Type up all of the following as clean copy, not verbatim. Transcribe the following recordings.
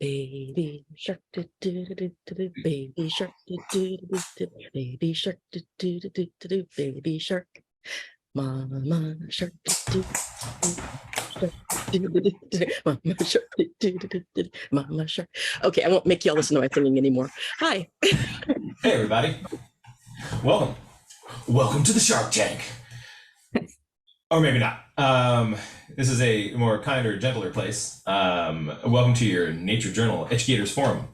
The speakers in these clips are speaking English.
Baby shark, do do do do do do. Baby shark, do do do do do. Baby shark, do do do do do do. Baby shark, mama shark, do do do do do do. Mama shark, do do do do do. Mama shark. Okay, I won't make y'all listen to my singing anymore. Hi. Hey everybody, welcome to the Shark Tank. Or maybe not. This is a more kinder, gentler place. Welcome to your Nature Journal Educators Forum.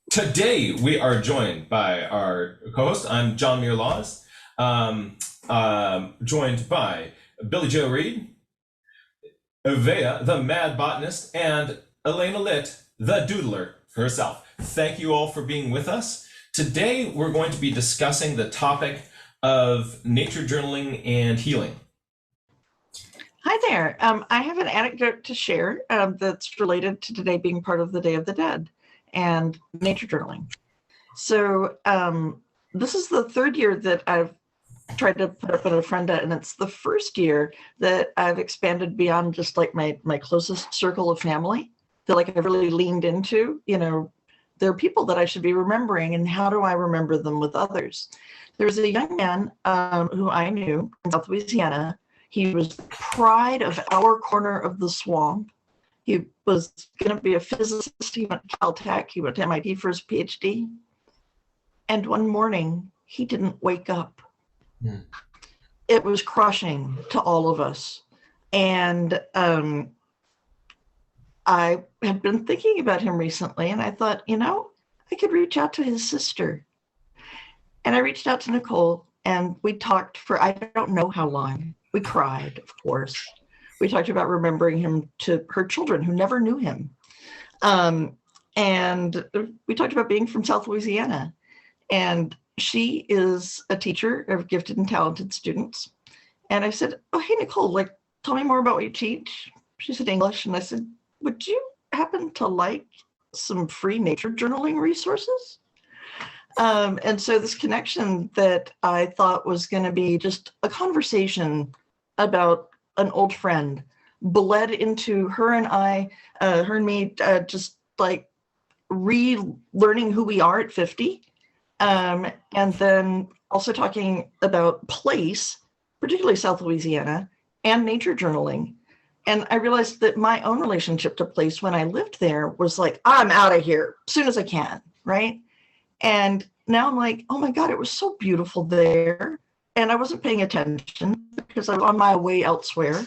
Today we are joined by our co-host. I'm John Muir Laws, joined by Billy Joe Reed, Evea, the mad botanist, and Eleni Litt, the doodler herself. Thank you all for being with us. Today we're going to be discussing the topic of nature journaling and healing. Hi there. I have an anecdote to share that's related to today being part of the Day of the Dead and nature journaling. So this is the third year that I've tried to put up an ofrenda, and it's the first year that I've expanded beyond just like my closest circle of family, that like I've really leaned into, you know, there are people that I should be remembering, and how do I remember them with others? There's a young man who I knew in South Louisiana. He was pride of our corner of the swamp. He was going to be a physicist. He went to Caltech. He went to MIT for his PhD. And one morning, he didn't wake up. Mm. It was crushing to all of us. And I had been thinking about him recently, and I thought, you know, I could reach out to his sister. And I reached out to Nicole, and we talked for I don't know how long. We cried, of course. We talked about remembering him to her children who never knew him. And we talked about being from South Louisiana. And she is a teacher of gifted and talented students. And I said, oh, hey, Nicole, like, tell me more about what you teach. She said English. And I said, would you happen to like some free nature journaling resources? And so this connection that I thought was going to be just a conversation about an old friend bled into her and me just like relearning who we are at 50. And then also talking about place, particularly South Louisiana, and nature journaling. And I realized that my own relationship to place when I lived there was like, I'm out of here as soon as I can, right? And now I'm like, oh my God, it was so beautiful there. And I wasn't paying attention because I was on my way elsewhere.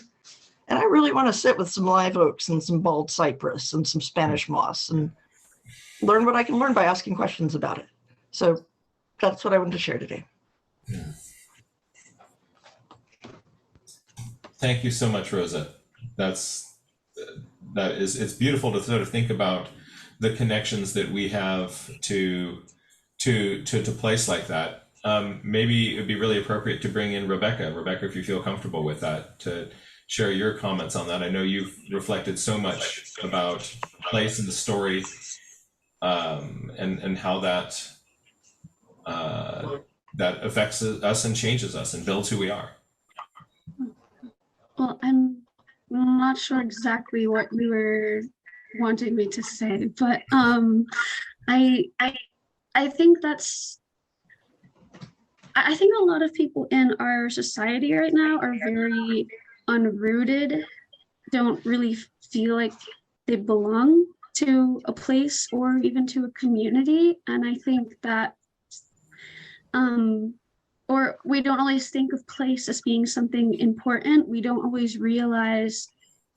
And I really want to sit with some live oaks and some bald cypress and some Spanish moss and learn what I can learn by asking questions about it. So that's what I wanted to share today. Yeah. Thank you so much, Rosa. It's beautiful to sort of think about the connections that we have to place like that. Maybe it would be really appropriate to bring in Rebecca. Rebecca, if you feel comfortable with that, to share your comments on that. I know you've reflected so much about place and the story, and how that affects us and changes us and builds who we are. Well, I'm not sure exactly what you were wanting me to say, but I think I think a lot of people in our society right now are very unrooted, don't really feel like they belong to a place or even to a community. And I think that, or we don't always think of place as being something important. We don't always realize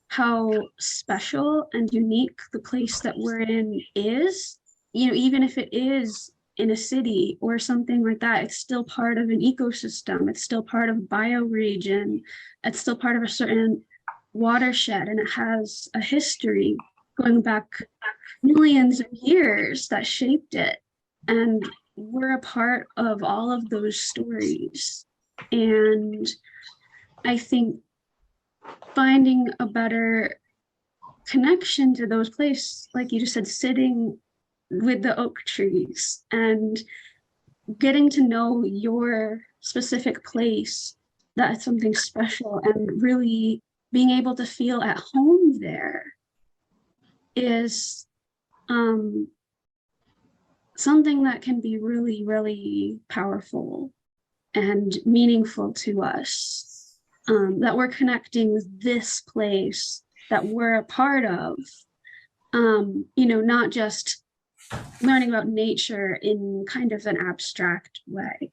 how special and unique the place that we're in is. You know, even if it is in a city or something like that, it's still part of an ecosystem. It's still part of a bioregion. It's still part of a certain watershed, and it has a history going back millions of years that shaped it. And we're a part of all of those stories. And I think finding a better connection to those places, like you just said, sitting with the oak trees and getting to know your specific place, that's something special, and really being able to feel at home there is something that can be really, really powerful and meaningful to us, that we're connecting with this place that we're a part of, not just learning about nature in kind of an abstract way.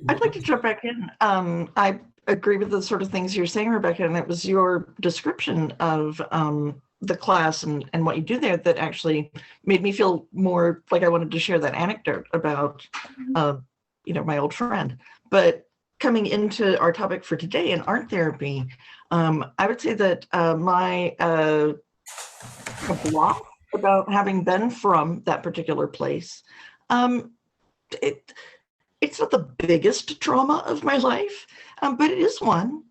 I'd like to jump back in. I agree with the sort of things you're saying, Rebecca, and it was your description of the class and what you do there that actually made me feel more like I wanted to share that anecdote about, my old friend. But coming into our topic for today in art therapy, I would say that my block about having been from that particular place, it's not the biggest trauma of my life, but it is one.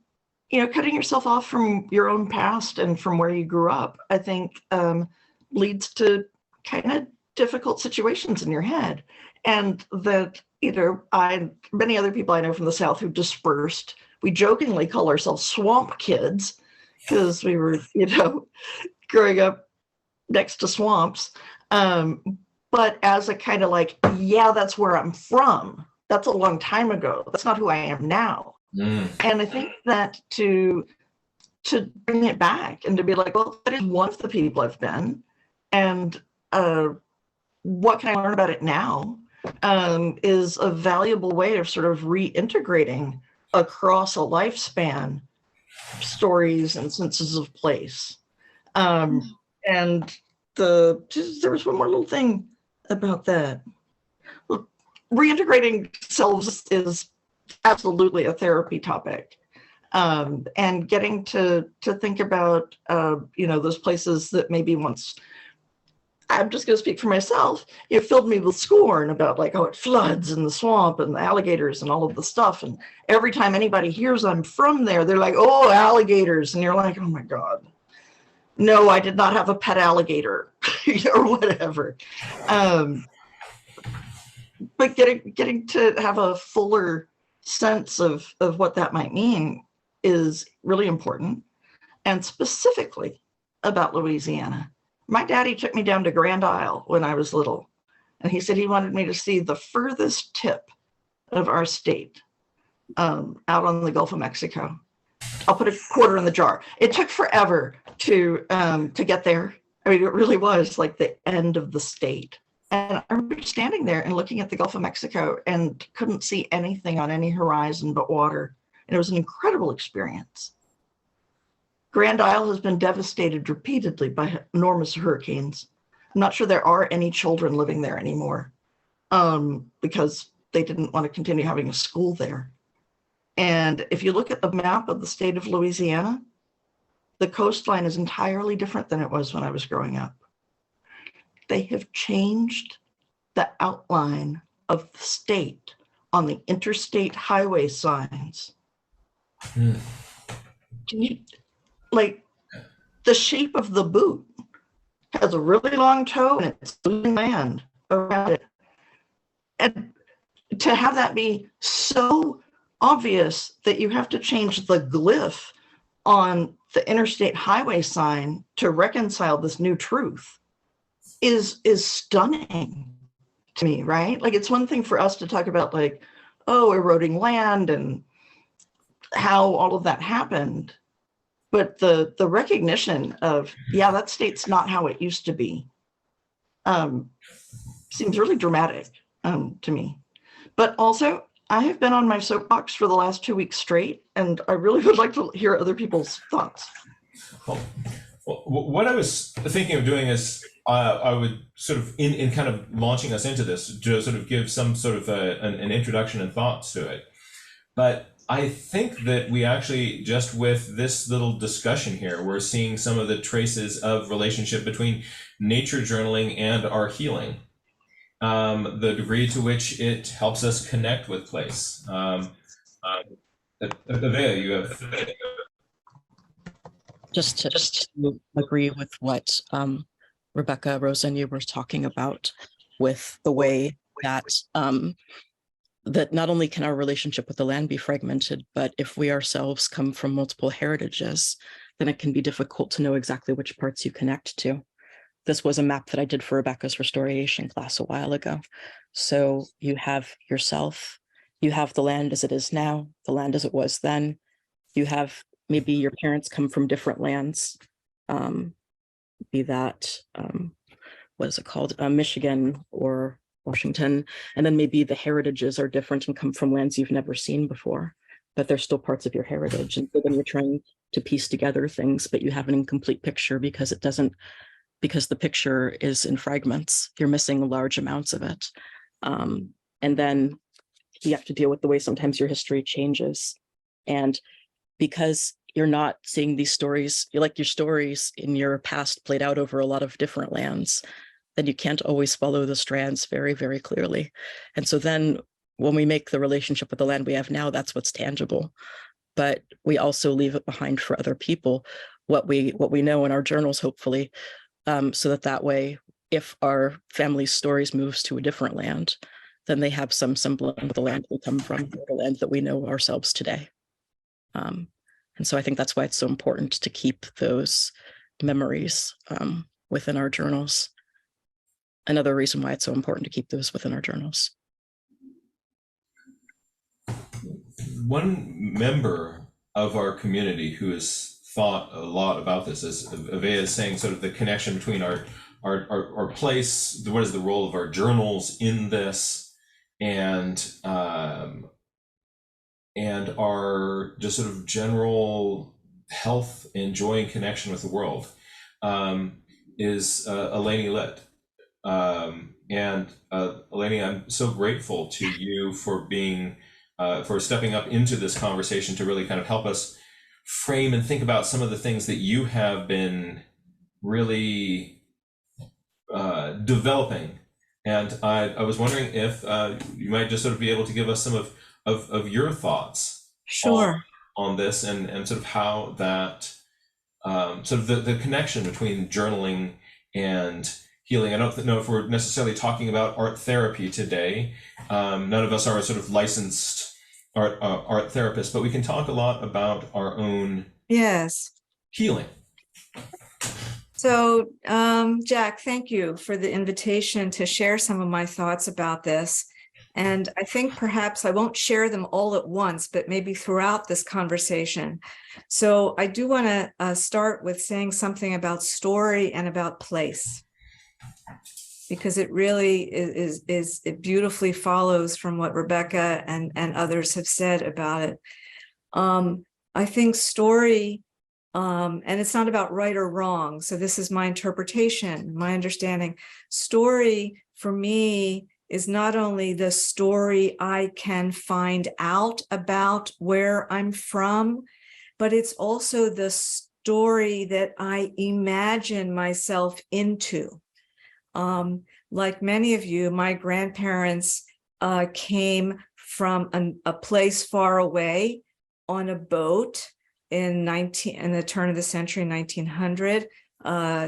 Cutting yourself off from your own past and from where you grew up, I think leads to kind of difficult situations in your head. And that, many other people I know from the South who dispersed, we jokingly call ourselves swamp kids because we were, growing up next to swamps. But as a kind of like, yeah, that's where I'm from. That's a long time ago. That's not who I am now. And I think that to bring it back and to be like, well, that is one of the people I've been, and what can I learn about it now, is a valuable way of sort of reintegrating across a lifespan stories and senses of place. And there was one more little thing about that. Reintegrating selves is absolutely a therapy topic, and getting to think about those places that maybe once, I'm just going to speak for myself, it filled me with scorn about like, oh, it floods and the swamp and the alligators and all of the stuff, and every time anybody hears I'm from there, they're like, oh, alligators, and you're like, oh my god, no, I did not have a pet alligator or whatever. But getting to have a fuller sense of what that might mean is really important. And specifically about Louisiana. My daddy took me down to Grand Isle when I was little, and he said he wanted me to see the furthest tip of our state, out on the Gulf of Mexico. I'll put a quarter in the jar. It took forever to get there. I mean, it really was like the end of the state. And I remember standing there and looking at the Gulf of Mexico and couldn't see anything on any horizon but water. And it was an incredible experience. Grand Isle has been devastated repeatedly by enormous hurricanes. I'm not sure there are any children living there anymore, because they didn't want to continue having a school there. And if you look at the map of the state of Louisiana, the coastline is entirely different than it was when I was growing up. They have changed the outline of the state on the interstate highway signs. Like, the shape of the boot has a really long toe and it's losing land around it. And to have that be so obvious that you have to change the glyph on the interstate highway sign to reconcile this new truth is stunning to me, right? Like, it's one thing for us to talk about like, oh, eroding land and how all of that happened. But the recognition of, yeah, that state's not how it used to be, seems really dramatic to me. But also, I have been on my soapbox for the last 2 weeks straight, and I really would like to hear other people's thoughts. Well, what I was thinking of doing is I would sort of, in kind of launching us into this, to sort of give some sort of an introduction and thoughts to it. But I think that we actually, just with this little discussion here, we're seeing some of the traces of relationship between nature journaling and our healing. The degree to which it helps us connect with place. Avea, you have... Just to agree with what Rebecca, Rosa, and you were talking about, with the way that that not only can our relationship with the land be fragmented, but if we ourselves come from multiple heritages, then it can be difficult to know exactly which parts you connect to. This was a map that I did for Rebecca's restoration class a while ago. So you have yourself, you have the land as it is now, the land as it was then. You have maybe your parents come from different lands, be that, what is it called, Michigan or Washington, and then maybe the heritages are different and come from lands you've never seen before, but they're still parts of your heritage. And so then you're trying to piece together things, but you have an incomplete picture because the picture is in fragments. You're missing large amounts of it. And then you have to deal with the way sometimes your history changes. And because you're not seeing these stories, your stories in your past played out over a lot of different lands, then you can't always follow the strands very, very clearly. And so then when we make the relationship with the land we have now, that's what's tangible. But we also leave it behind for other people, what we know in our journals, hopefully, so that way, if our family's stories moves to a different land, then they have some semblance of the land we come from, or the land that we know ourselves today. And so I think that's why it's so important to keep those memories within our journals. Another reason why it's so important to keep those within our journals. One member of our community who has thought a lot about this, as Avea is saying, sort of the connection between our place, what is the role of our journals in this, and our just sort of general health and joy and connection with the world, is Eleni Litt. And Eleni, I'm so grateful to you for being, for stepping up into this conversation to really kind of help us frame and think about some of the things that you have been really developing. And I was wondering if you might just sort of be able to give us some of your thoughts Sure. on this, and sort of how that sort of the connection between journaling and healing. I don't know if we're necessarily talking about art therapy today. None of us are sort of licensed art therapists, but we can talk a lot about our own healing. So, Jack, thank you for the invitation to share some of my thoughts about this. And I think perhaps I won't share them all at once, but maybe throughout this conversation. So I do want to start with saying something about story and about place, because it really it beautifully follows from what Rebecca and others have said about it. I think story, and it's not about right or wrong. So this is my interpretation, my understanding. Story for me is not only the story I can find out about where I'm from, but it's also the story that I imagine myself into. Like many of you, my grandparents came from a place far away on a boat in the turn of the century, 1900,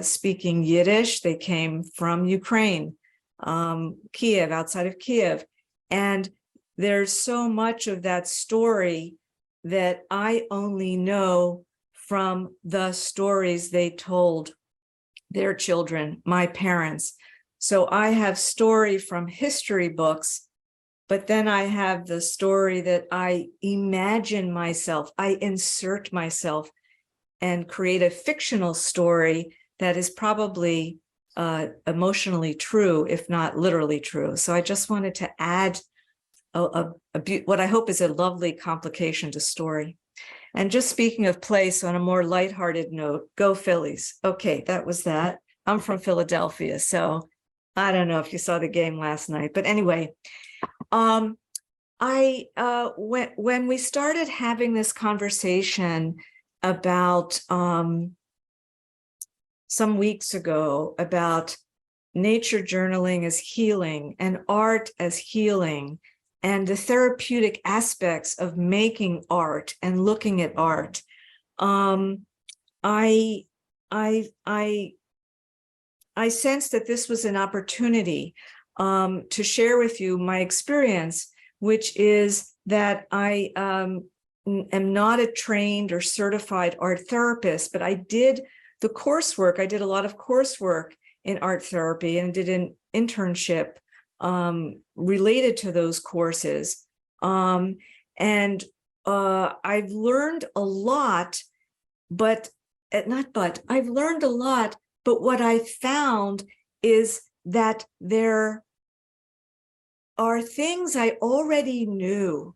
speaking Yiddish. They came from Ukraine, Kiev, outside of Kiev. And there's so much of that story that I only know from the stories they told their children, my parents. So I have story from history books, but then I have the story that I imagine myself, I insert myself and create a fictional story that is probably emotionally true, if not literally true. So I just wanted to add what I hope is a lovely complication to story. And just speaking of place, on a more lighthearted note, go Phillies. Okay, that was that. I'm from Philadelphia, so I don't know if you saw the game last night, but anyway, when we started having this conversation about some weeks ago about nature journaling as healing and art as healing, and the therapeutic aspects of making art and looking at art, I sensed that this was an opportunity to share with you my experience, which is that I am not a trained or certified art therapist, but I did the coursework. I did a lot of coursework in art therapy and did an internship related to those courses. I've learned a lot, I've learned a lot, but what I found is that there are things I already knew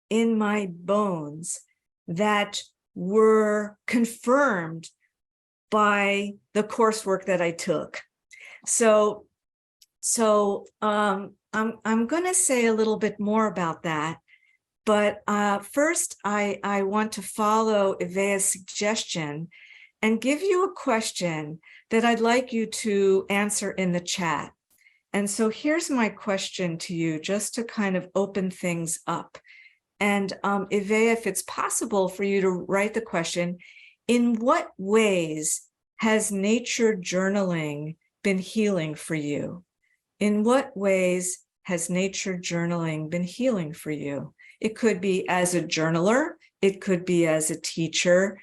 in my bones that were confirmed by the coursework that I took. So I'm going to say a little bit more about that. But first, I want to follow Ivea's suggestion and give you a question that I'd like you to answer in the chat. And so here's my question to you, just to kind of open things up. And Ivea, if it's possible for you to write the question, in what ways has nature journaling been healing for you? In what ways has nature journaling been healing for you? It could be as a journaler, it could be as a teacher,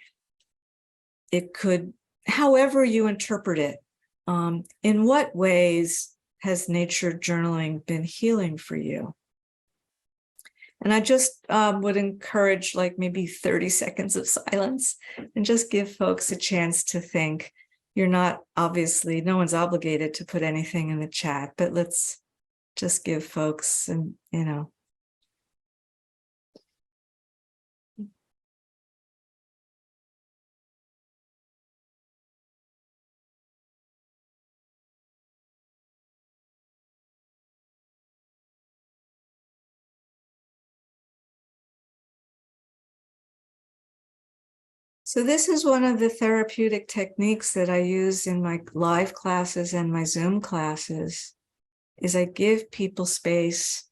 it could, however you interpret it. In what ways has nature journaling been healing for you? And I just would encourage like maybe 30 seconds of silence and just give folks a chance to think. You're not, obviously, no one's obligated to put anything in the chat, but let's just give folks some, you know. So this is one of the therapeutic techniques that I use in my live classes and my Zoom classes, is I give people space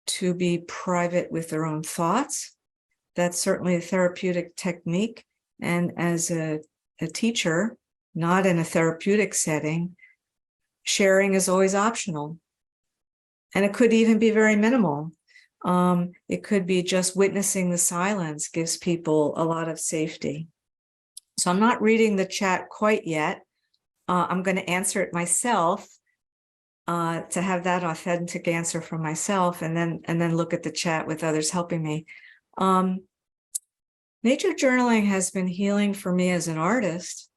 to be private with their own thoughts. That's certainly a therapeutic technique. And as a teacher, not in a therapeutic setting, sharing is always optional. And it could even be very minimal. It could be just witnessing the silence gives people a lot of safety. So I'm not reading the chat quite yet. I'm going to answer it myself to have that authentic answer from myself, and then look at the chat with others helping me. Nature journaling has been healing for me as an artist,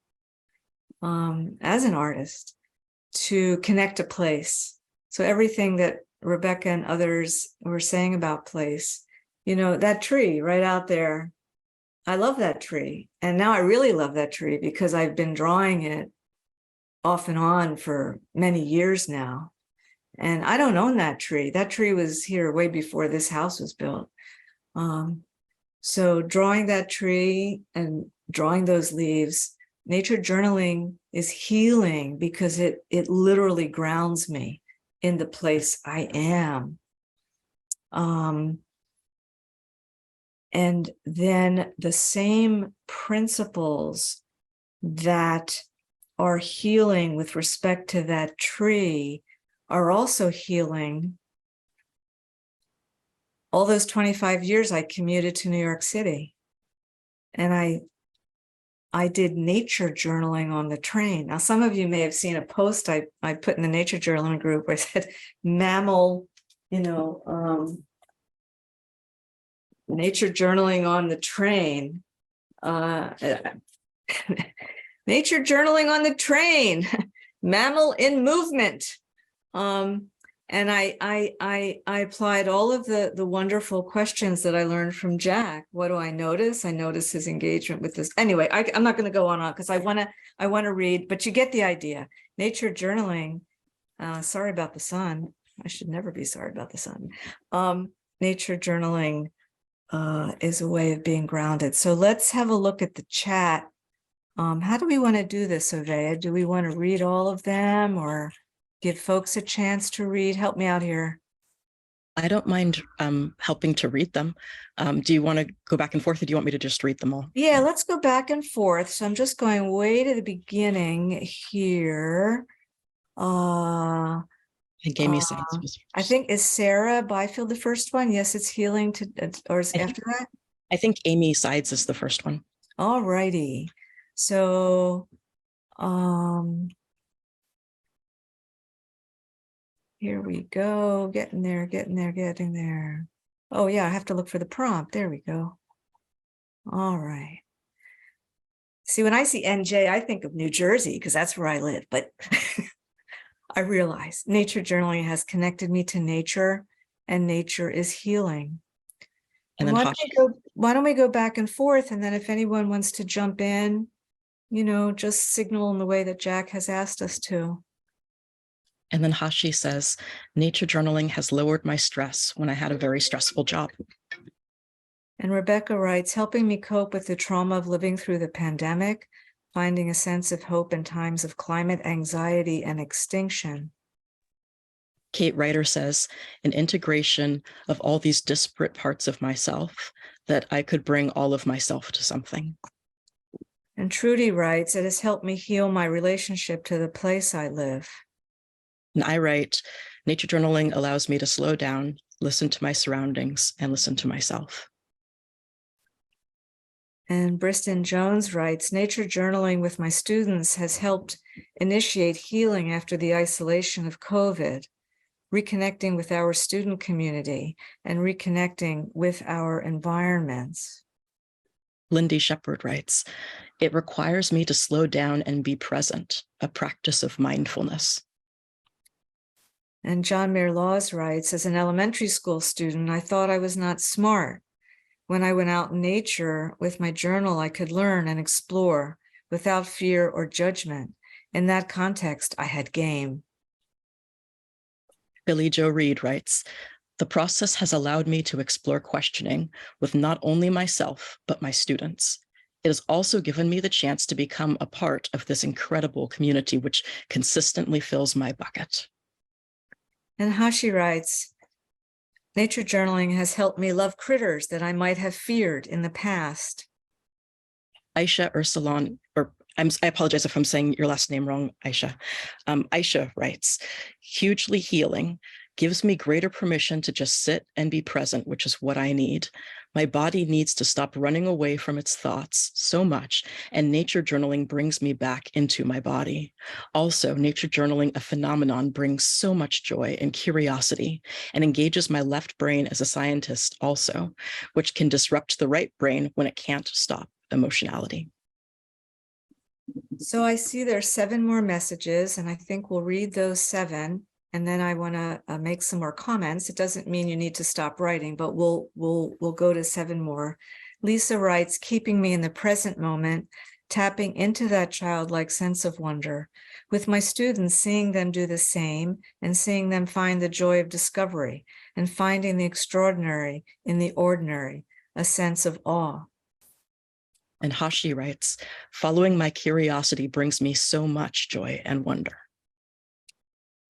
to connect to place. So everything that Rebecca and others were saying about place, you know, that tree right out there, I love that tree. And now I really love that tree because I've been drawing it off and on for many years now. And I don't own that tree. That tree was here way before this house was built. So drawing that tree and drawing those leaves, nature journaling is healing because it literally grounds me in the place I am. And then the same principles that are healing with respect to that tree are also healing. All those 25 years I commuted to New York City, and I did nature journaling on the train. Now, some of you may have seen a post I put in the nature journaling group where I said mammal, you know, nature journaling on the train. Nature journaling on the train, mammal in movement. And I applied all of the wonderful questions that I learned from Jack. What do I notice? I notice his engagement with this. Anyway, I'm not going to go on because I want to read, but you get the idea. Nature journaling. Sorry about the sun. I should never be sorry about the sun. Nature journaling is a way of being grounded. So let's have a look at the chat. How do we want to do this, Ovea? Do we want to read all of them or give folks a chance to read? Help me out here. I don't mind helping to read them. Do you want to go back and forth, or do you want me to just read them all? Yeah, let's go back and forth. So I'm just going way to the beginning here. And gave me signs. I think, is Sarah Byfield the first one? Yes, it's healing to, or is after that? I think Amy Sides is the first one. All righty. So, here we go. Getting there, getting there, getting there. Oh yeah, I have to look for the prompt. There we go. All right. See, when I see NJ, I think of New Jersey because that's where I live, but I realize nature journaling has connected me to nature, and nature is healing. And then Why don't we go back and forth? And then if anyone wants to jump in, you know, just signal in the way that Jack has asked us to. And then Hashi says, nature journaling has lowered my stress when I had a very stressful job. And Rebecca writes, helping me cope with the trauma of living through the pandemic, finding a sense of hope in times of climate anxiety and extinction. Kate Ryder says, an integration of all these disparate parts of myself, that I could bring all of myself to something. And Trudy writes, it has helped me heal my relationship to the place I live. And I write, nature journaling allows me to slow down, listen to my surroundings, and listen to myself. And Briston Jones writes, nature journaling with my students has helped initiate healing after the isolation of COVID, reconnecting with our student community and reconnecting with our environments. Lindy Shepherd writes, it requires me to slow down and be present, a practice of mindfulness. And John Muir Laws writes, as an elementary school student, I thought I was not smart. When I went out in nature with my journal, I could learn and explore without fear or judgment. In that context, I had game. Billy Joe Reed writes, the process has allowed me to explore questioning with not only myself, but my students. It has also given me the chance to become a part of this incredible community, which consistently fills my bucket. And Hashi writes, nature journaling has helped me love critters that I might have feared in the past. Aisha Ursulon, or I apologize if I'm saying your last name wrong, Aisha. Aisha writes, hugely healing, gives me greater permission to just sit and be present, which is what I need. My body needs to stop running away from its thoughts so much, and nature journaling brings me back into my body. Also, nature journaling, a phenomenon, brings so much joy and curiosity and engages my left brain as a scientist also, which can disrupt the right brain when it can't stop emotionality. So I see there's 7 more messages, and I think we'll read those 7. And then I want to make some more comments. It doesn't mean you need to stop writing, but we'll go to 7 more. Lisa writes, keeping me in the present moment, tapping into that childlike sense of wonder. With my students, seeing them do the same and seeing them find the joy of discovery and finding the extraordinary in the ordinary, a sense of awe. And Hashi writes, following my curiosity brings me so much joy and wonder.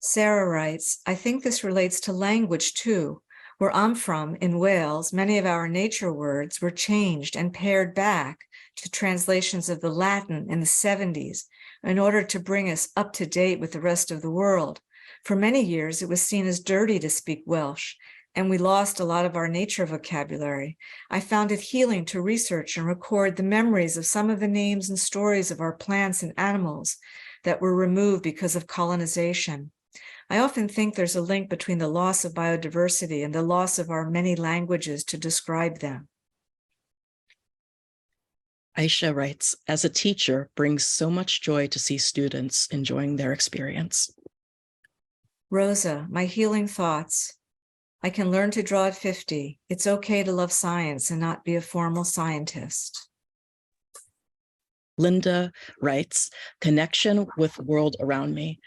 Sarah writes, I think this relates to language too. Where I'm from, in Wales, many of our nature words were changed and pared back to translations of the Latin in the 70s in order to bring us up to date with the rest of the world. For many years, it was seen as dirty to speak Welsh, and we lost a lot of our nature vocabulary. I found it healing to research and record the memories of some of the names and stories of our plants and animals that were removed because of colonization. I often think there's a link between the loss of biodiversity and the loss of our many languages to describe them. Aisha writes, as a teacher, brings so much joy to see students enjoying their experience. Rosa, my healing thoughts. I can learn to draw at 50. It's okay to love science and not be a formal scientist. Linda writes, connection with the world around me.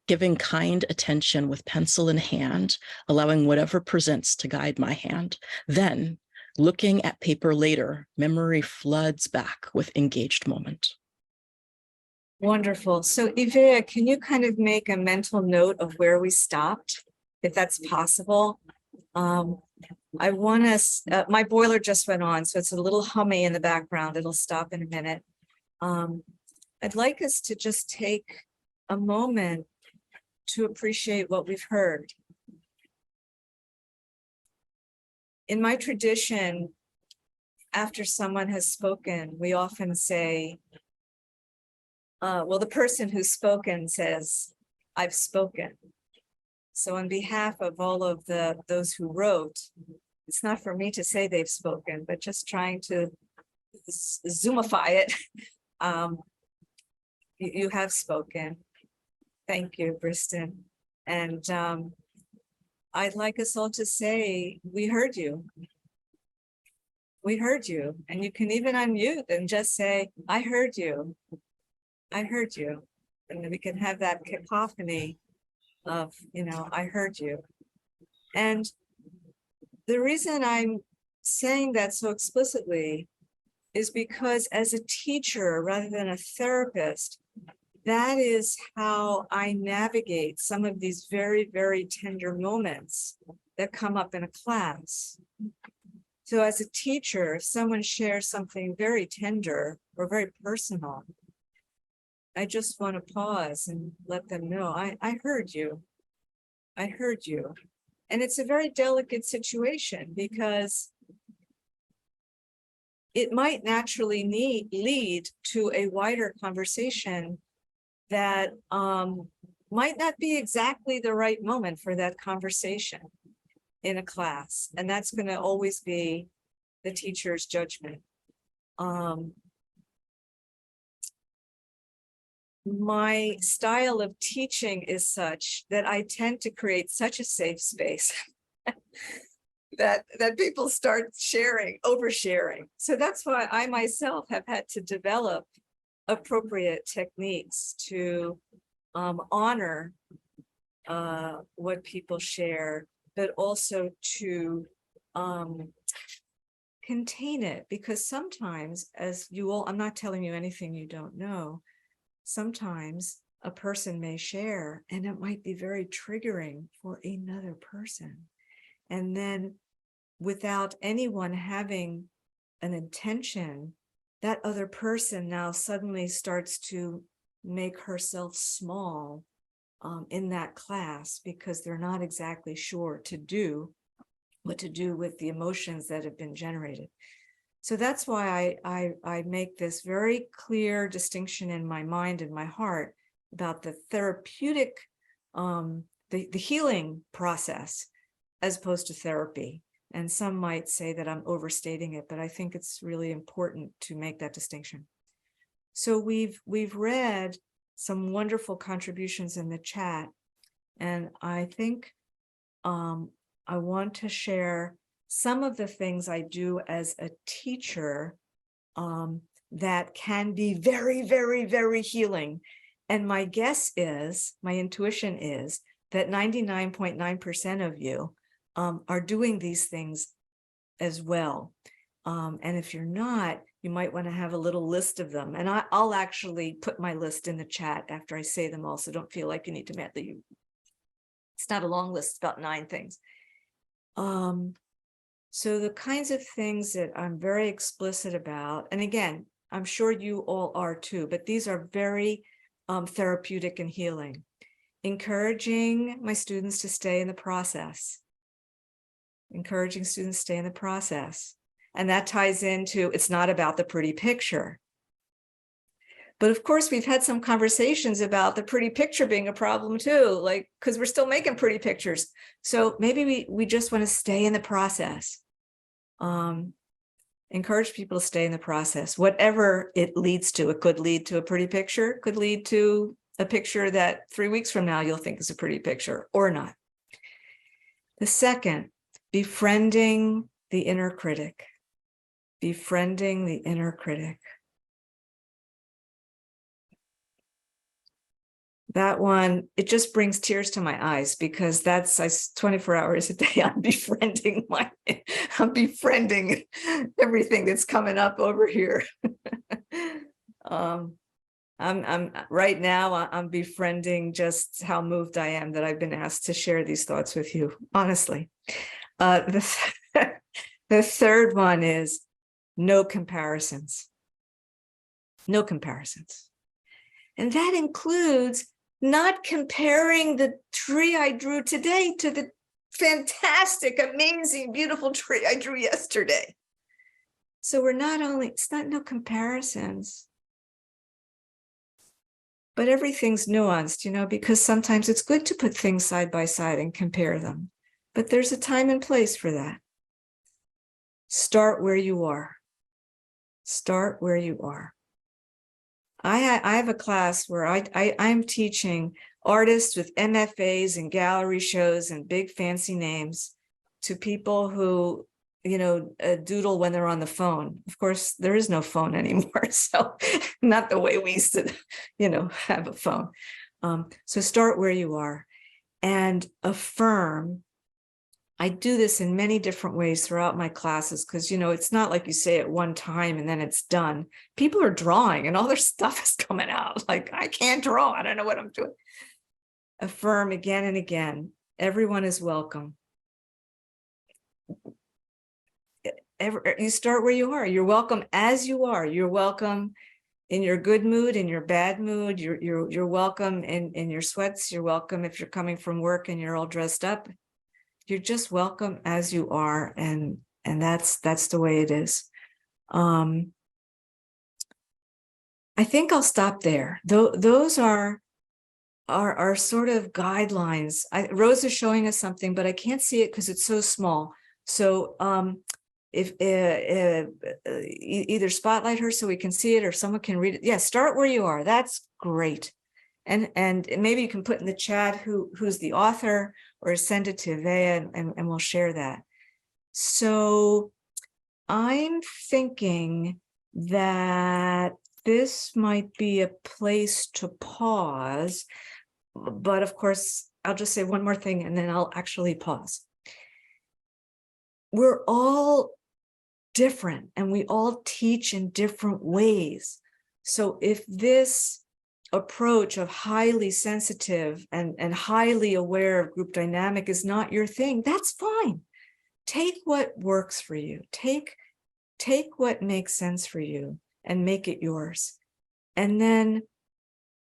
Giving kind attention with pencil in hand, allowing whatever presents to guide my hand. Then, looking at paper later, memory floods back with engaged moment. Wonderful. So Ivea, can you kind of make a mental note of where we stopped, if that's possible? I want us, my boiler just went on, so it's a little hummy in the background. It'll stop in a minute. I'd like us to just take a moment to appreciate what we've heard. In my tradition, after someone has spoken, we often say, well, the person who's spoken says, I've spoken. So on behalf of all of those who wrote, it's not for me to say they've spoken, but just trying to zoomify it. You have spoken. Thank you, Briston. And I'd like us all to say, we heard you. We heard you. And you can even unmute and just say, I heard you. I heard you. And then we can have that cacophony of, I heard you. And the reason I'm saying that so explicitly is because as a teacher, rather than a therapist, that is how I navigate some of these very, very tender moments that come up in a class. So as a teacher, if someone shares something very tender or very personal, I just want to pause and let them know, I heard you. I heard you. And it's a very delicate situation because it might naturally lead to a wider conversation that might not be exactly the right moment for that conversation in a class. And that's going to always be the teacher's judgment. My style of teaching is such that I tend to create such a safe space that people start sharing, oversharing. So that's why I myself have had to develop appropriate techniques to honor what people share, but also to contain it. Because sometimes, as you all, I'm not telling you anything you don't know, sometimes a person may share and it might be very triggering for another person. And then without anyone having an intention, that other person now suddenly starts to make herself small in that class because they're not exactly sure what to do with the emotions that have been generated. So that's why I make this very clear distinction in my mind and my heart about the therapeutic, the healing process, as opposed to therapy. And some might say that I'm overstating it, but I think it's really important to make that distinction. So we've read some wonderful contributions in the chat, and I think I want to share some of the things I do as a teacher that can be very, very, very healing. And my guess is, my intuition is that 99.9% of you are doing these things as well. And if you're not, you might want to have a little list of them. And I'll actually put my list in the chat after I say them all, so don't feel like you need to medley. It's not a long list, it's about 9 things. So the kinds of things that I'm very explicit about, and again, I'm sure you all are too, but these are very therapeutic and healing. Encouraging my students to stay in the process. Encouraging students to stay in the process. And that ties into, it's not about the pretty picture. But of course, we've had some conversations about the pretty picture being a problem too, like, because we're still making pretty pictures. So maybe we just want to stay in the process. Encourage people to stay in the process, whatever it leads to. It could lead to a pretty picture, could lead to a picture that 3 weeks from now you'll think is a pretty picture or not. The second, befriending the inner critic. Befriending the inner critic. That one, it just brings tears to my eyes because that's 24 hours a day. I'm befriending everything that's coming up over here. I'm right now, I'm befriending just how moved I am that I've been asked to share these thoughts with you, honestly. The third one is no comparisons. No comparisons. And that includes not comparing the tree I drew today to the fantastic, amazing, beautiful tree I drew yesterday. So we're not only, it's not no comparisons, but everything's nuanced, because sometimes it's good to put things side by side and compare them. But there's a time and place for that. Start where you are. Start where you are. I have a class where I'm teaching artists with MFAs and gallery shows and big fancy names to people who, doodle when they're on the phone. Of course, there is no phone anymore. So not the way we used to, have a phone. So start where you are and affirm. I do this in many different ways throughout my classes because, it's not like you say it one time and then it's done. People are drawing and all their stuff is coming out. Like, I can't draw. I don't know what I'm doing. Affirm again and again. Everyone is welcome. You start where you are. You're welcome as you are. You're welcome in your good mood, in your bad mood. You're welcome in your sweats. You're welcome if you're coming from work and you're all dressed up. You're just welcome as you are, and that's the way it is. I think I'll stop there. Those are sort of guidelines. Rose is showing us something, but I can't see it because it's so small. So if either spotlight her so we can see it or someone can read it. Yeah, start where you are. That's great. And maybe you can put in the chat who's the author, or send it to Vea and we'll share that. So I'm thinking that this might be a place to pause, but of course, I'll just say one more thing and then I'll actually pause. We're all different and we all teach in different ways. So if this approach of highly sensitive and highly aware of group dynamic is not your thing, that's fine. Take what works for you. Take what makes sense for you and make it yours. And then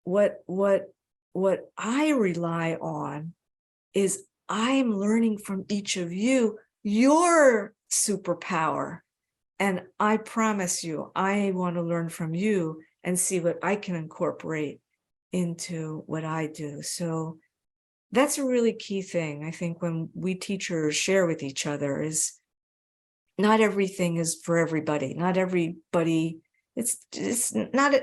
what I rely on is I'm learning from each of you your superpower. And I promise you, I want to learn from you and see what I can incorporate into what I do. So that's a really key thing. I think when we teachers share with each other is not everything is for everybody. Not everybody, it's not,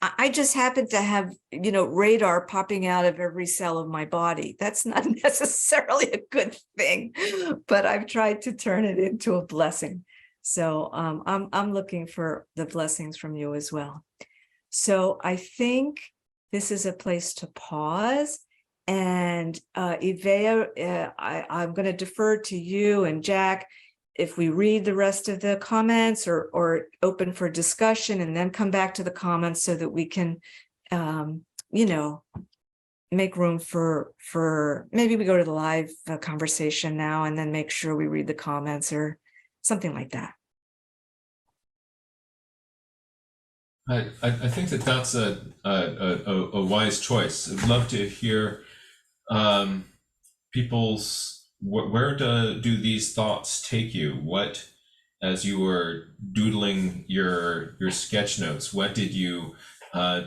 I just happen to have, radar popping out of every cell of my body. That's not necessarily a good thing, but I've tried to turn it into a blessing. So I'm looking for the blessings from you as well. So I think this is a place to pause. And Ivea, I'm going to defer to you and Jack if we read the rest of the comments or open for discussion and then come back to the comments so that we can, make room for maybe we go to the live conversation now and then make sure we read the comments or something like that. I think that's a wise choice. I'd love to hear people's where do these thoughts take you? What, as you were doodling your sketch notes, what did you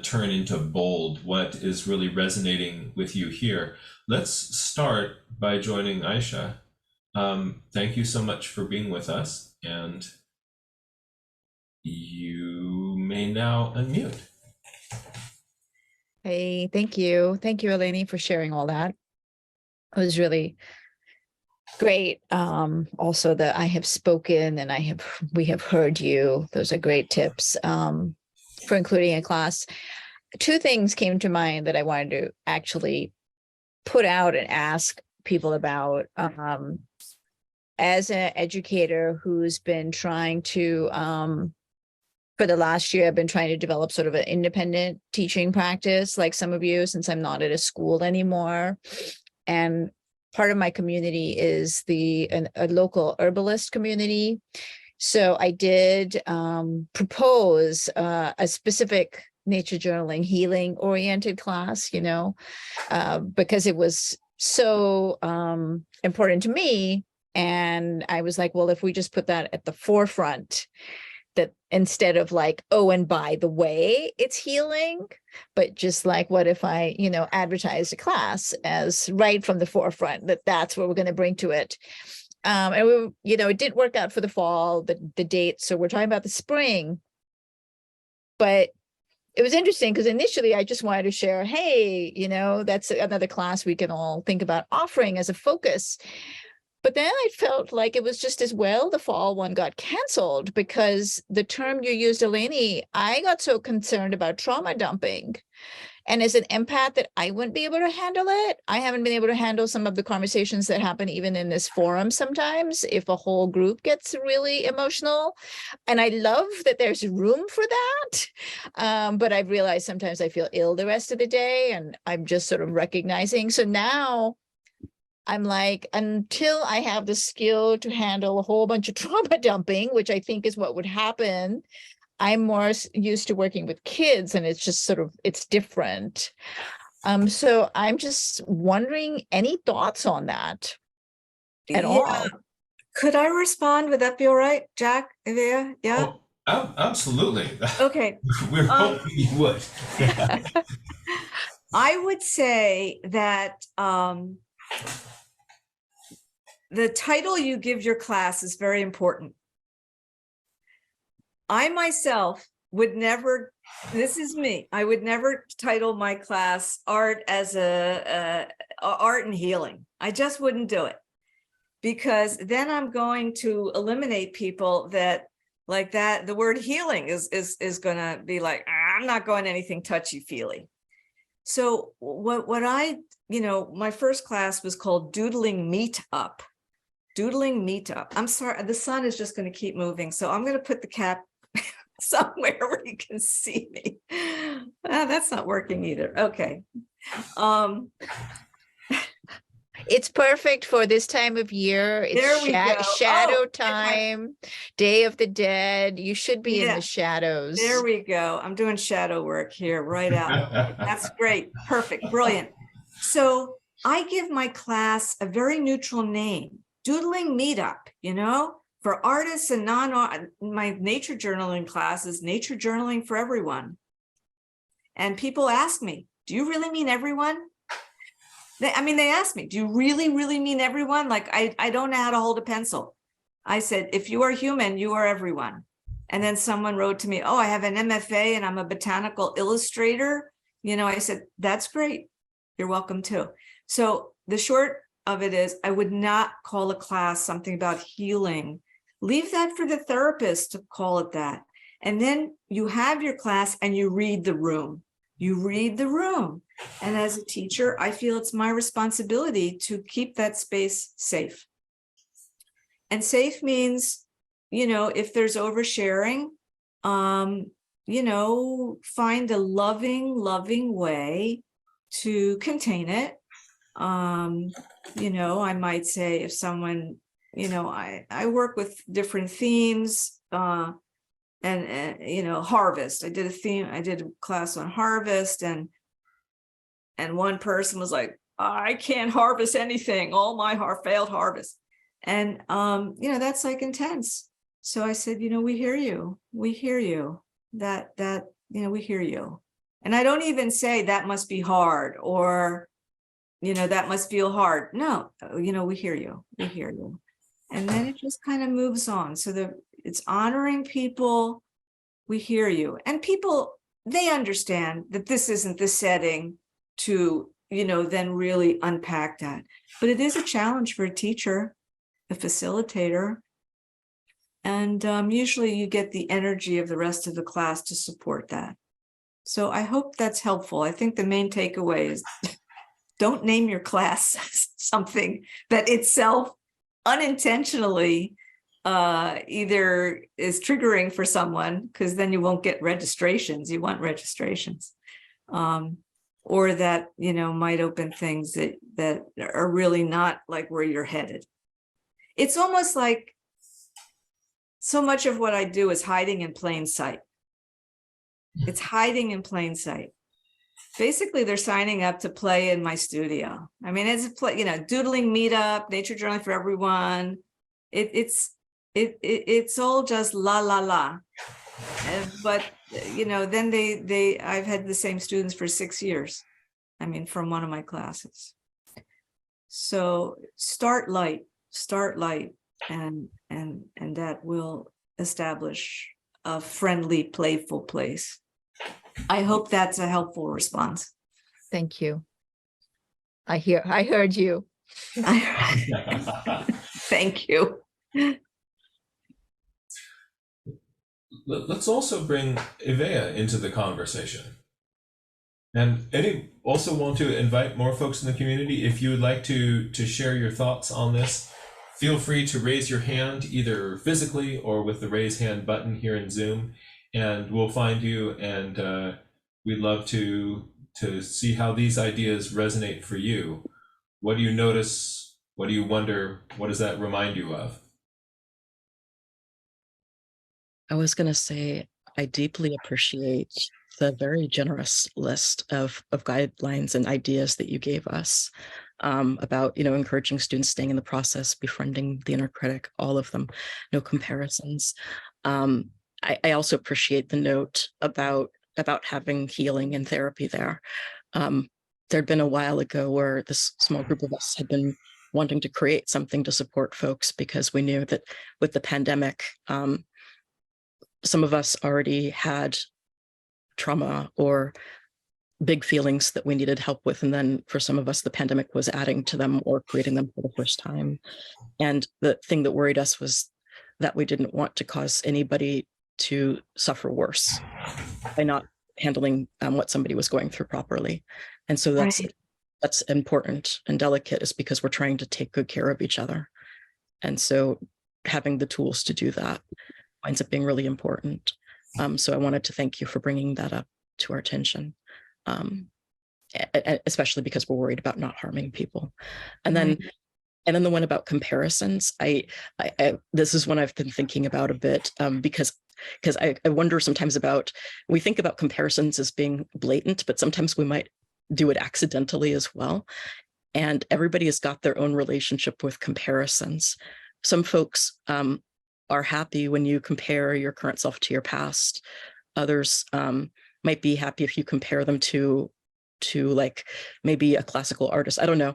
turn into bold? What is really resonating with you here? Let's start by joining Aisha. Thank you so much for being with us, and you may now unmute. Hey, thank you. Thank you, Eleni, for sharing all that. It was really great. Also that I have spoken and we have heard you. Those are great tips for including a class. Two things came to mind that I wanted to actually put out and ask people about. As an educator who's been trying to, for the last year, I've been trying to develop sort of an independent teaching practice, like some of you, since I'm not at a school anymore. And part of my community is a local herbalist community. So I did propose a specific nature journaling, healing oriented class, because it was so important to me And I was like, well, if we just put that at the forefront, that instead of like, oh, and by the way, it's healing, but just like, what if I, advertised a class as right from the forefront, that's what we're going to bring to it. And we, it didn't work out for the fall, the date. So we're talking about the spring. But it was interesting because initially I just wanted to share, hey, that's another class we can all think about offering as a focus. But then I felt like it was just as well the fall one got canceled, because the term you used, Eleni, I got so concerned about trauma dumping. And as an empath, that I wouldn't be able to handle it. I haven't been able to handle some of the conversations that happen even in this forum sometimes, if a whole group gets really emotional. And I love that there's room for that. But I've realized sometimes I feel ill the rest of the day, and I'm just sort of recognizing. So now I'm like, until I have the skill to handle a whole bunch of trauma dumping, which I think is what would happen, I'm more used to working with kids, and it's just sort of, it's different. So I'm just wondering, any thoughts on that at all? Could I respond? Would that be all right, Jack? Yeah. Oh, absolutely. Okay. We're hoping you would. I would say that the title you give your class is very important. I myself would never, this is me, I would never title my class art as art and healing. I just wouldn't do it, because then I'm going to eliminate people that like that. The word healing is going to be like, I'm not going anything touchy-feely. So what I, my first class was called Doodling Meetup. Doodling Meetup. I'm sorry, the sun is just going to keep moving, so I'm going to put the cap somewhere where you can see me. That's not working either. Okay. It's perfect for this time of year. It's There we go. shadow time, Day of the Dead. You should be in Yeah. the shadows. There we go. I'm doing shadow work here right out. That's great. Perfect. Brilliant. So I give my class a very neutral name, Doodling Meetup, for artists and non-art. My nature journaling class is nature journaling for everyone. And people ask me, do you really mean everyone? They ask me, do you really, really mean everyone? Like, I don't know how to hold a pencil. I said, if you are human, you are everyone. And then someone wrote to me, oh, I have an MFA and I'm a botanical illustrator. I said, that's great. You're welcome too. So the short of it is, I would not call a class something about healing. Leave that for the therapist to call it that. And then you have your class and you read the room. You read the room. And as a teacher, I feel it's my responsibility to keep that space safe. And safe means, if there's oversharing, find a loving way to contain it. I might say, if someone, I work with different themes, and harvest. I did a class on harvest, and one person was like, I can't harvest anything, all my failed harvest. And that's like intense. So I said, we hear you. We hear you. That we hear you. And I don't even say that must be hard, or that must feel hard. No, we hear you. We hear you. And then it just kind of moves on. So it's honoring people. We hear you. And people, they understand that this isn't the setting to, then really unpack that. But it is a challenge for a teacher, a facilitator. And usually you get the energy of the rest of the class to support that. So I hope that's helpful. I think the main takeaway is don't name your class something that itself unintentionally either is triggering for someone, because then you won't get registrations. You want registrations, or that might open things that are really not like where you're headed. It's almost like so much of what I do is hiding in plain sight. It's hiding in plain sight. Basically, they're signing up to play in my studio. It's doodling meetup, nature journaling for everyone, it's all just la la la. But you know, then I've had the same students for 6 years. I mean, from one of my classes. So start light, and that will establish a friendly, playful place. I hope that's a helpful response. Thank you. I heard you. Thank you. Let's also bring Ivea into the conversation. And Eddie, also want to invite more folks in the community. If you would like to share your thoughts on this, feel free to raise your hand either physically or with the raise hand button here in Zoom, and we'll find you. And we'd love to see how these ideas resonate for you. What do you notice? What do you wonder? What does that remind you of? I was going to say, I deeply appreciate the very generous list of guidelines and ideas that you gave us about, encouraging students staying in the process, befriending the inner critic, all of them, no comparisons. I also appreciate the note about having healing and therapy there. There'd been a while ago where this small group of us had been wanting to create something to support folks because we knew that with the pandemic, some of us already had trauma or big feelings that we needed help with. And then for some of us, the pandemic was adding to them or creating them for the first time. And the thing that worried us was that we didn't want to cause anybody to suffer worse by not handling what somebody was going through properly. And so that's important and delicate, is because we're trying to take good care of each other. And so having the tools to do that winds up being really important. So I wanted to thank you for bringing that up to our attention, especially because we're worried about not harming people. And then the one about comparisons, I this is one I've been thinking about a bit, because I wonder sometimes we think about comparisons as being blatant, but sometimes we might do it accidentally as well. And everybody has got their own relationship with comparisons. Some folks are happy when you compare your current self to your past. Others might be happy if you compare them to like maybe a classical artist. I don't know.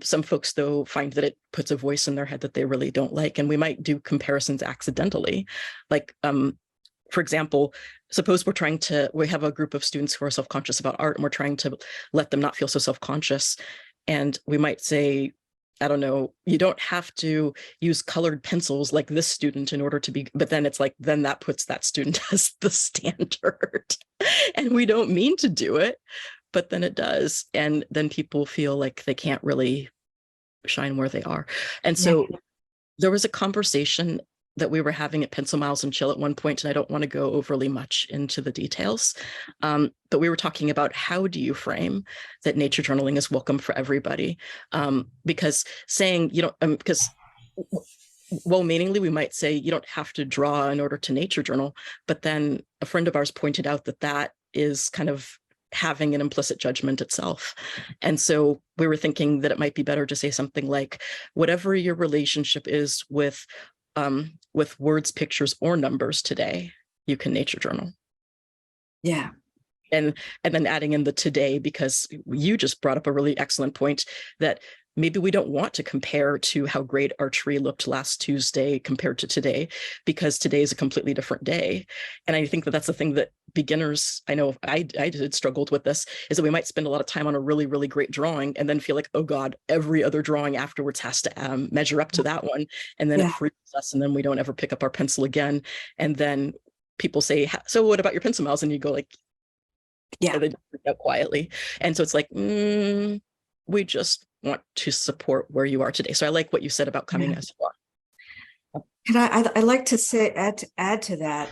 Some folks, though, find that it puts a voice in their head that they really don't like. And we might do comparisons accidentally. Like, for example, suppose we have a group of students who are self-conscious about art, and we're trying to let them not feel so self-conscious. And we might say, I don't know, you don't have to use colored pencils like this student in order to be, but then it's like, then that puts that student as the standard. And we don't mean to do it, but then it does. And then people feel like they can't really shine where they are. And so there was a conversation that we were having at Pencil Miles and Chill at one point, and I don't want to go overly much into the details, but we were talking about how do you frame that nature journaling is welcome for everybody, because saying, because well-meaningly, we might say you don't have to draw in order to nature journal, but then a friend of ours pointed out that is kind of having an implicit judgment itself. And so we were thinking that it might be better to say something like, whatever your relationship is with words, pictures, or numbers today, you can nature journal. Yeah. And then adding in the today, because you just brought up a really excellent point that maybe we don't want to compare to how great our tree looked last Tuesday compared to today, because today is a completely different day. And I think that that's the thing that beginners, I know I struggled with this, is that we might spend a lot of time on a really, really great drawing and then feel like, oh God, every other drawing afterwards has to measure up to that one. And then it freezes us, and then we don't ever pick up our pencil again. And then people say, so what about your pencil mouse? And you go like, yeah, they freak out quietly. And so it's like, we just want to support where you are today. So I like what you said about coming as you are. Can I'd like to say, add to that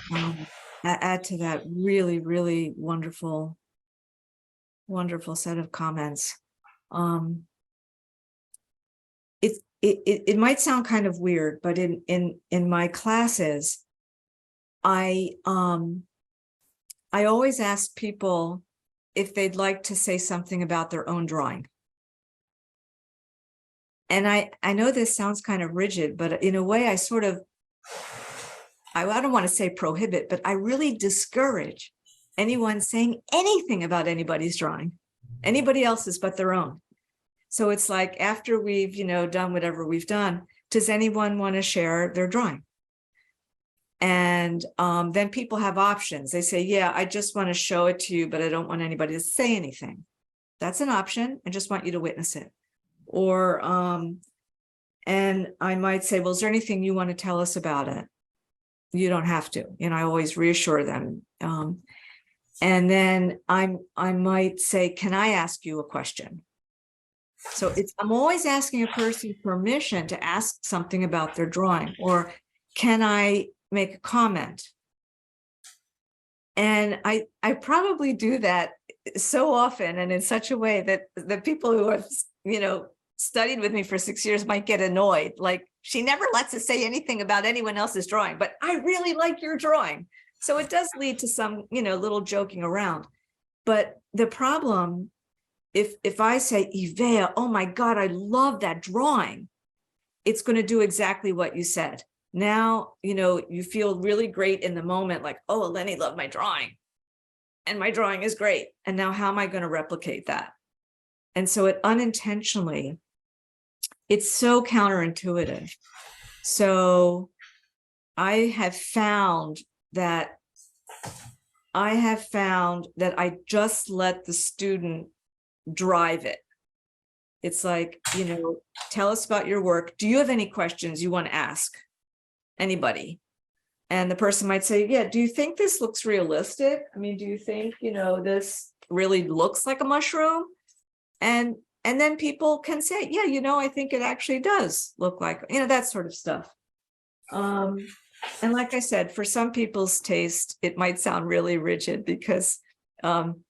really, really wonderful set of comments. It might sound kind of weird, but in my classes, I always ask people if they'd like to say something about their own drawing. And I know this sounds kind of rigid, but in a way I sort of, I don't want to say prohibit, but I really discourage anyone saying anything about anybody's drawing, anybody else's but their own. So it's like, after we've, done whatever we've done, does anyone want to share their drawing? And then people have options. They say, yeah, I just want to show it to you, but I don't want anybody to say anything. That's an option. I just want you to witness it. Or, and I might say, well, is there anything you want to tell us about it? You don't have to. I always reassure them. And then I might say, can I ask you a question? So I'm always asking a person permission to ask something about their drawing, or can I make a comment? And I probably do that so often and in such a way that the people who have, studied with me for 6 years might get annoyed. Like, she never lets us say anything about anyone else's drawing, but I really like your drawing. So it does lead to some, little joking around. But the problem, if I say, Ivea, oh my God, I love that drawing, it's going to do exactly what you said. Now, you feel really great in the moment, like, oh, Eleni loved my drawing and my drawing is great. And now how am I going to replicate that? And so it unintentionally, it's so counterintuitive. So I have found that I just let the student drive it. It's like, tell us about your work. Do you have any questions you want to ask anybody? And the person might say, yeah, do you think this looks realistic? I mean, do you think, this really looks like a mushroom? And then people can say, yeah, I think it actually does look like, that sort of stuff. And like I said, for some people's taste, it might sound really rigid because, I'm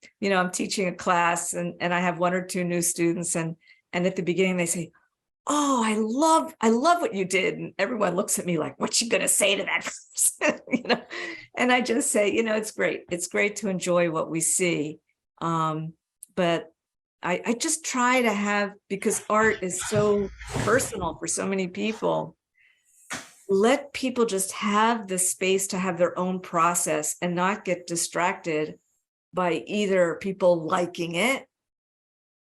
teaching a class and I have 1 or 2 new students. And at the beginning they say, oh, I love what you did. And everyone looks at me like, what's she going to say to that person? And I just say, it's great. It's great to enjoy what we see. But I just try to have, because art is so personal for so many people, let people just have the space to have their own process and not get distracted by either people liking it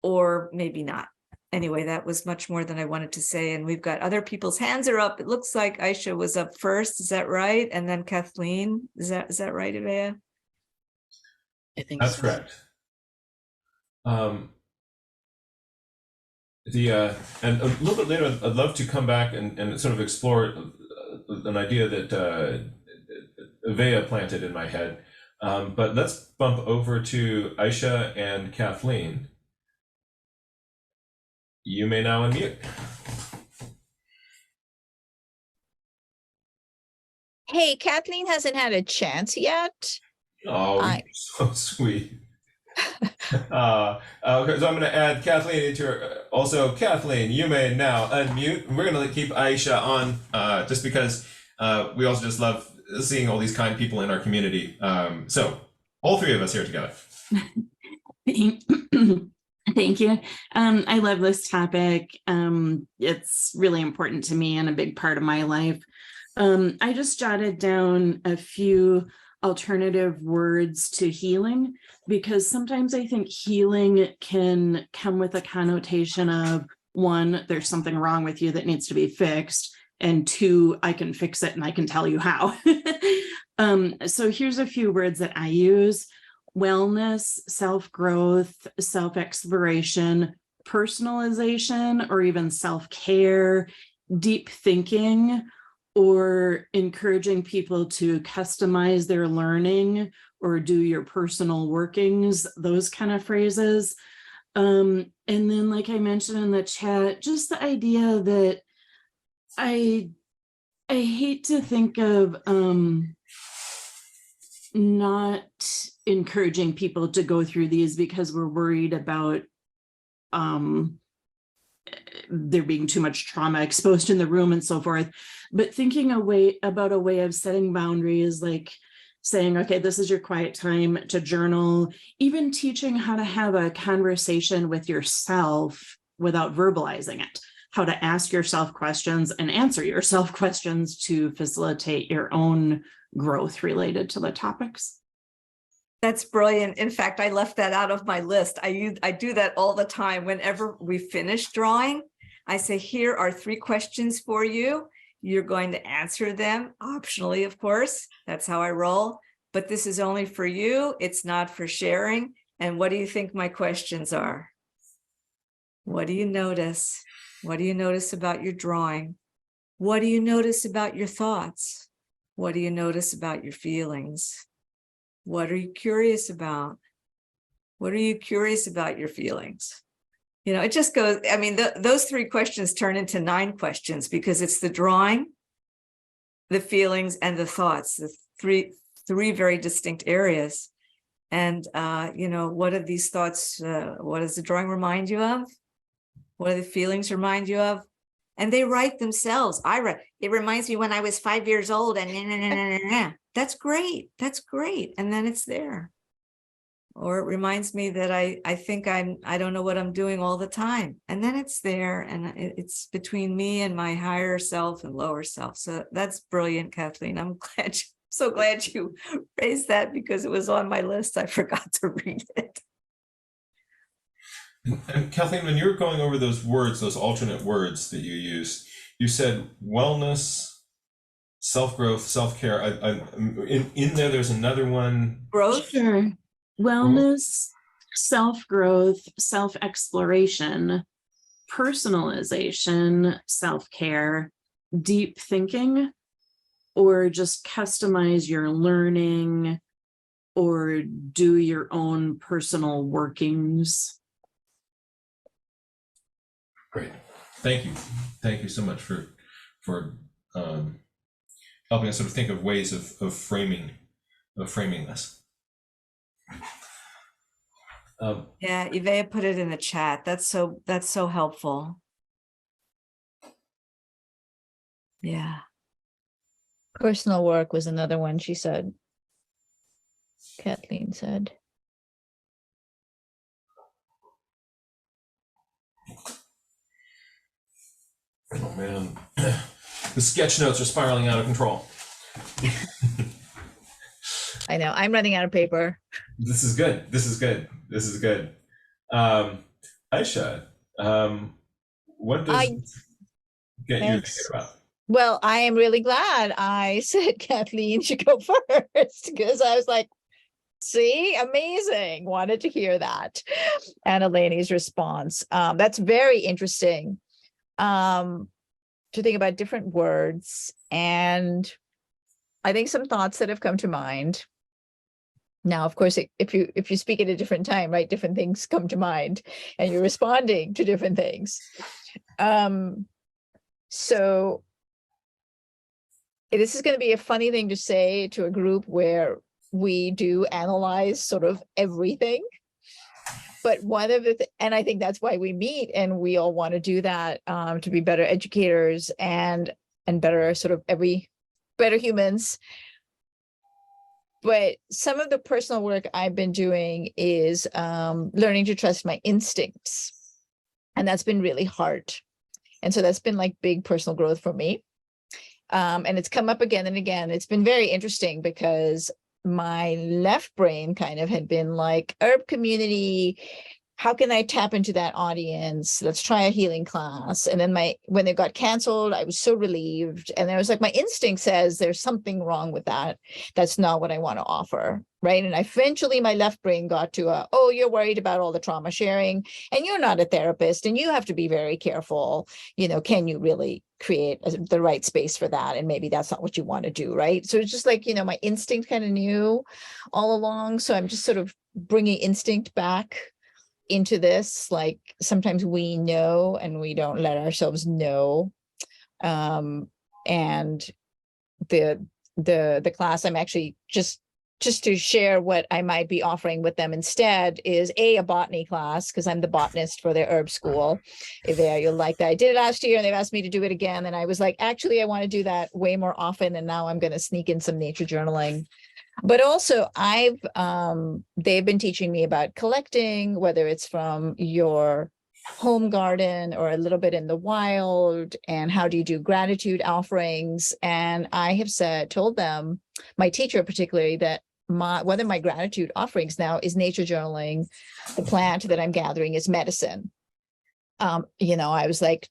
or maybe not. Anyway, that was much more than I wanted to say. And we've got other people's hands are up. It looks like Aisha was up first. Is that right? And then Kathleen. Is that right, Ivea? I think That's so. correct. And a little bit later, I'd love to come back and sort of explore an idea that Ivea planted in my head. But let's bump over to Aisha and Kathleen. You may now unmute. Hey, Kathleen hasn't had a chance yet. Oh, you're so sweet. Okay, so I'm going to add Kathleen into her. Also, Kathleen, you may now unmute. We're going to keep Aisha on just because we also just love seeing all these kind people in our community. So all 3 of us here together. Thank you. I love this topic. It's really important to me and a big part of my life. I just jotted down a few alternative words to healing, because sometimes I think healing can come with a connotation of, 1, there's something wrong with you that needs to be fixed, and 2, I can fix it and I can tell you how. So here's a few words that I use: wellness, self-growth, self-exploration, personalization, or even self-care, deep thinking, or encouraging people to customize their learning or do your personal workings, those kind of phrases. And then, like I mentioned in the chat, just the idea that I hate to think of not encouraging people to go through these because we're worried about there being too much trauma exposed in the room and so forth. But thinking about a way of setting boundaries, like saying, okay, this is your quiet time to journal, even teaching how to have a conversation with yourself without verbalizing it. how to ask yourself questions and answer yourself questions to facilitate your own growth related to the topics. That's brilliant. In fact, I left that out of my list. I do that all the time. Whenever we finish drawing, I say, here are 3 questions for you. You're going to answer them optionally, of course. That's how I roll. But this is only for you. It's not for sharing. And what do you think my questions are? What do you notice? What do you notice about your drawing? What do you notice about your thoughts? What do you notice about your feelings? What are you curious about? What are you curious about your feelings? You know, it just goes, I mean, those 3 questions turn into 9 questions because it's the drawing, the feelings, and the thoughts, the three very distinct areas. And, you know, what are these thoughts? What does the drawing remind you of? What do the feelings remind you of? And they write themselves. I write, it reminds me when I was 5 years old and that's great. That's great. And then it's there. Or it reminds me that I think I don't know what I'm doing all the time. And then it's there, and it's between me and my higher self and lower self. So that's brilliant, Kathleen. I'm so glad you raised that because it was on my list. I forgot to read it. And Kathleen, when you were going over those words, those alternate words that you used, you said wellness, self-growth, self-care. In there, there's another one. Growth? Sure. Wellness, self-growth, self-exploration, personalization, self-care, deep thinking, or just customize your learning or do your own personal workings. Great. Thank you. Thank you so much for helping us sort of think of ways of framing this. Yeah, Ivea put it in the chat. That's so helpful. Yeah. Personal work was another one she said. Kathleen said. Oh man, the sketch notes are spiraling out of control. I know, I'm running out of paper. This is good. This is good. This is good. Aisha, what does get you thinking about? Well, I am really glad I said Kathleen should go first because I was like, see, amazing. Wanted to hear that. And Eleni's response. That's very interesting to think about different words. And I think some thoughts that have come to mind. Now, of course, if you speak at a different time, right, different things come to mind and you're responding to different things. So this is going to be a funny thing to say to a group where we do analyze sort of everything. But one of the, and I think that's why we meet and we all want to do that to be better educators and better sort of better humans. But some of the personal work I've been doing is learning to trust my instincts. And that's been really hard. And so that's been like big personal growth for me. And it's come up again and again. It's been very interesting because my left brain kind of had been like, herb community, how can I tap into that audience? Let's try a healing class. And then when it got canceled, I was so relieved. And I was like, my instinct says there's something wrong with that. That's not what I want to offer. Right. And eventually my left brain got to oh, you're worried about all the trauma sharing and you're not a therapist and you have to be very careful. You know, can you really create the right space for that? And maybe that's not what you want to do. Right. So it's just like, you know, my instinct kind of knew all along. So I'm just sort of bringing instinct back into this. Like sometimes we know and we don't let ourselves know. And the class I'm actually just to share what I might be offering with them instead is a botany class, because I'm the botanist for their herb school. You'll like that. I did it last year and they've asked me to do it again. And I was like, actually, I want to do that way more often. And now I'm going to sneak in some nature journaling. But also they've been teaching me about collecting, whether it's from your home garden or a little bit in the wild, and how do you do gratitude offerings? And I have told them, my teacher particularly, that one of my gratitude offerings now is nature journaling. The plant that I'm gathering is medicine. I was like,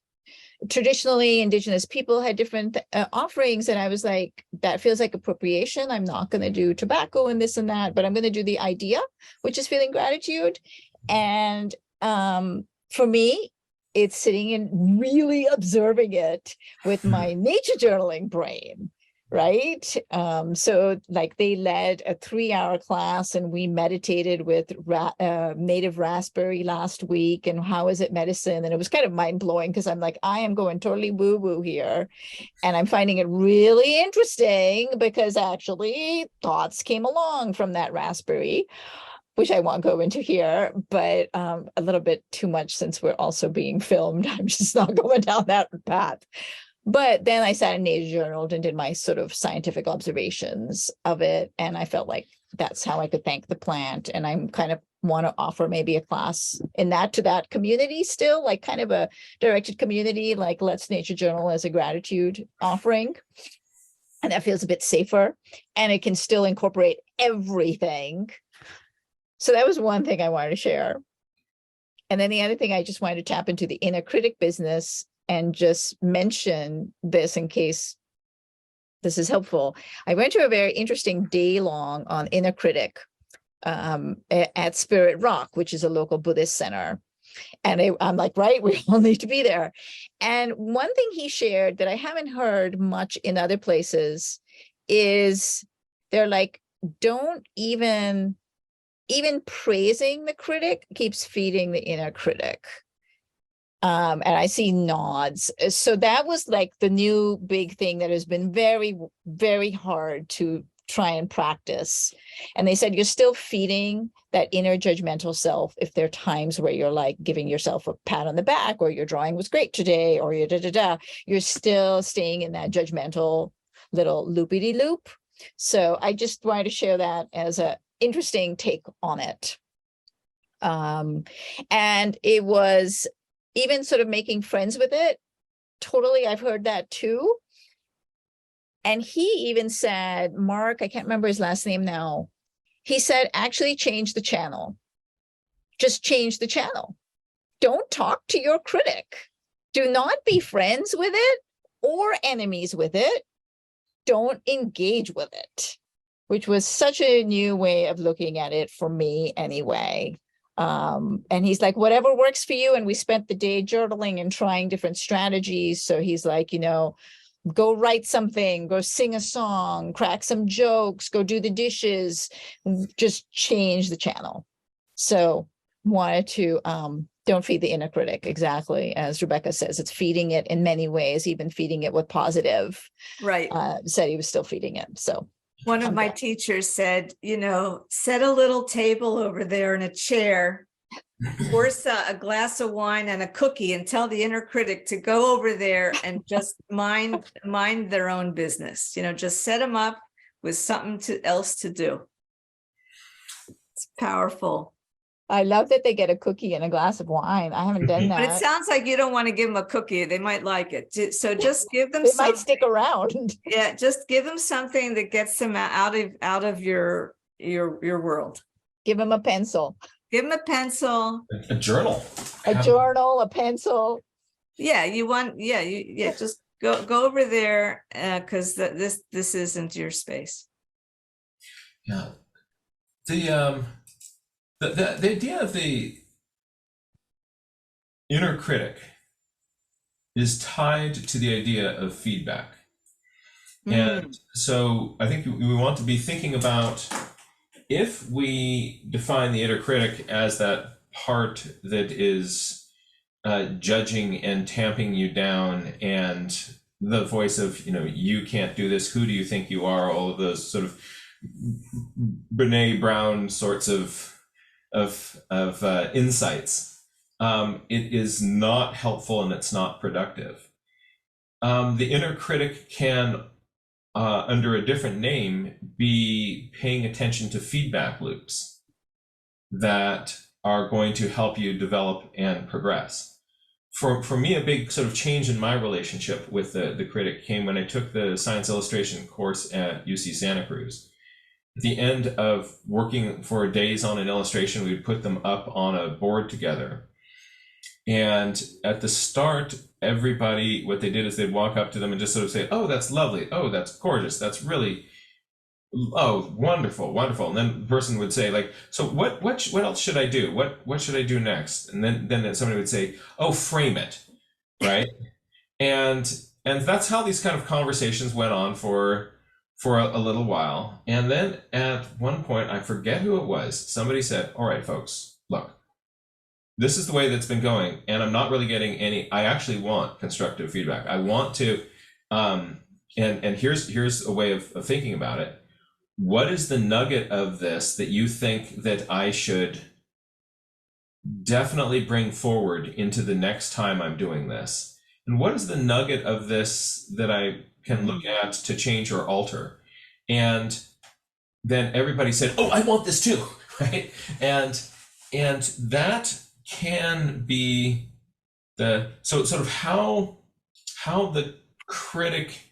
traditionally indigenous people had different offerings, and I was like, that feels like appropriation. I'm not going to do tobacco and this and that, but I'm going to do the idea, which is feeling gratitude. And for me, it's sitting and really observing it with my nature journaling brain, right? So like they led a 3-hour class and we meditated with native raspberry last week, and how is it medicine? And it was kind of mind blowing, because I'm like, I am going totally woo woo here. And I'm finding it really interesting because actually thoughts came along from that raspberry, which I won't go into here, but a little bit too much since we're also being filmed. I'm just not going down that path. But then I sat in nature journaled and did my sort of scientific observations of it. And I felt like that's how I could thank the plant. And I'm kind of want to offer maybe a class in that to that community still, like kind of a directed community, like let's nature journal as a gratitude offering. And that feels a bit safer, and it can still incorporate everything. So that was one thing I wanted to share. And then the other thing, I just wanted to tap into the inner critic business and just mention this in case this is helpful. I went to a very interesting day long on inner critic at Spirit Rock, which is a local Buddhist center. And I'm like, right, we all need to be there. And one thing he shared that I haven't heard much in other places is they're like, don't even praising the critic keeps feeding the inner critic. And I see nods. So that was like the new big thing that has been very, very hard to try and practice. And they said, you're still feeding that inner judgmental self if there are times where you're like giving yourself a pat on the back, or your drawing was great today, or you're you're still staying in that judgmental little loopity-loop. So I just wanted to share that as a interesting take on it. And it was even sort of making friends with it. Totally, I've heard that too. And he even said, Mark, I can't remember his last name now. He said, actually change the channel. Just change the channel. Don't talk to your critic. Do not be friends with it or enemies with it. Don't engage with it, which was such a new way of looking at it for me anyway. And he's like, whatever works for you. And we spent the day journaling and trying different strategies. So he's like, go write something, go sing a song, crack some jokes, go do the dishes, just change the channel. So wanted to, don't feed the inner critic, exactly as Rebecca says. It's feeding it in many ways, even feeding it with positive. Right. Said he was still feeding it. So one of my teachers said, set a little table over there and a chair, pour a glass of wine and a cookie, and tell the inner critic to go over there and just mind their own business. Just set them up with something else to do. It's powerful. I love that they get a cookie and a glass of wine. I haven't done that. But it sounds like you don't want to give them a cookie. They might like it. So just give them They something. might stick around. Yeah, just give them something that gets them out of your world. Give them a pencil. Give them a pencil. A journal. A journal, a pencil. Yeah, just go over there because this isn't your space. Yeah. The idea of the inner critic is tied to the idea of feedback. And so I think we want to be thinking about, if we define the inner critic as that part that is judging and tamping you down, and the voice of, you can't do this, who do you think you are, all of those sort of Brene Brown sorts of insights, it is not helpful and it's not productive. The inner critic can, under a different name, be paying attention to feedback loops that are going to help you develop and progress. For me, a big sort of change in my relationship with the critic came when I took the science illustration course at UC Santa Cruz. At the end of working for days on an illustration, we'd put them up on a board together. And at the start, everybody, what they did is they'd walk up to them and just sort of say, oh, that's lovely. Oh, that's gorgeous. That's really, oh, wonderful, wonderful. And then the person would say, like, so what else should I do? What should I do next? And then somebody would say, oh, frame it, right? and that's how these kind of conversations went on for a little while. And then at one point, I forget who it was, somebody said, all right, folks, look, this is the way that's been going, and I'm not really getting any. I actually want constructive feedback. I want to, and here's a way of thinking about it. What is the nugget of this that you think that I should definitely bring forward into the next time I'm doing this? And what is the nugget of this that I can look at to change or alter? And then everybody said, oh, I want this too, right? And that can be the, so sort of how the critic,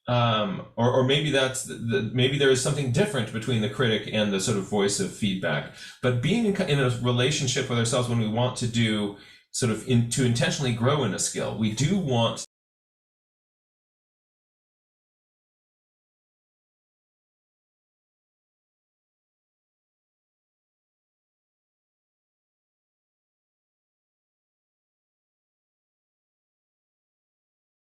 or maybe that's maybe there is something different between the critic and the sort of voice of feedback. But being in a relationship with ourselves when we want to do sort of to intentionally grow in a skill, we do want